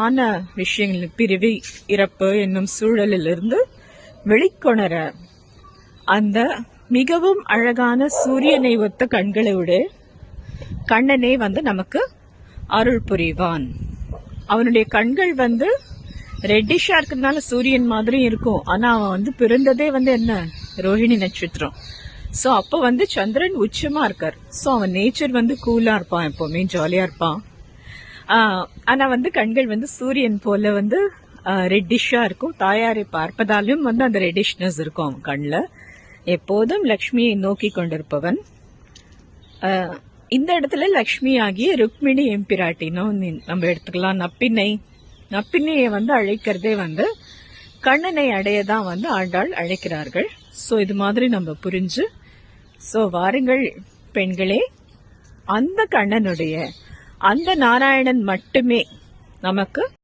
ஆன விஷயங்கள் பிரிவு இறப்பு என்னும் சூழலிலிருந்து வெளிக்கொணர அந்த மிகவும் அழகான சூரியனை ஒத்த கண்களோடு கண்ணனே நமக்கு அருள் புரிவான். அவனுடைய கண்கள் ரெட்டிஷா இருக்கிறதுனால சூரியன் மாதிரி இருக்கும். ஆனா அவன் பிறந்ததே என்ன ரோஹிணி நட்சத்திரம். சோ அப்ப சந்திரன் உச்சமா இருக்கார். சோ அவன் நேச்சர் கூலா இருப்பான், எப்பவுமே ஜாலியா இருப்பான். ஆனா கண்கள் சூரியன் போல ரெட்டிஷா இருக்கும். தாயாரை பார்ப்பதாலும் அந்த ரெட்டிஷ்னஸ் இருக்கும் அவன் கண்ணுல. எப்போதும் லக்ஷ்மியை நோக்கி கொண்டிருப்பவன். இந்த இடத்துல லக்ஷ்மி ஆகிய ருக்மிணி எம்பிராட்டினும் நம்ம எடுத்துக்கலாம். நப்பின்னையை அழைக்கிறதே கண்ணனை அடையதான் ஆண்டாள் அழைக்கிறார்கள். சோ இது மாதிரி நம்ம புரிஞ்சு வாருங்கள் பெண்களே, அந்த கண்ணனுடைய அந்த நாராயணன் மட்டுமே நமக்கு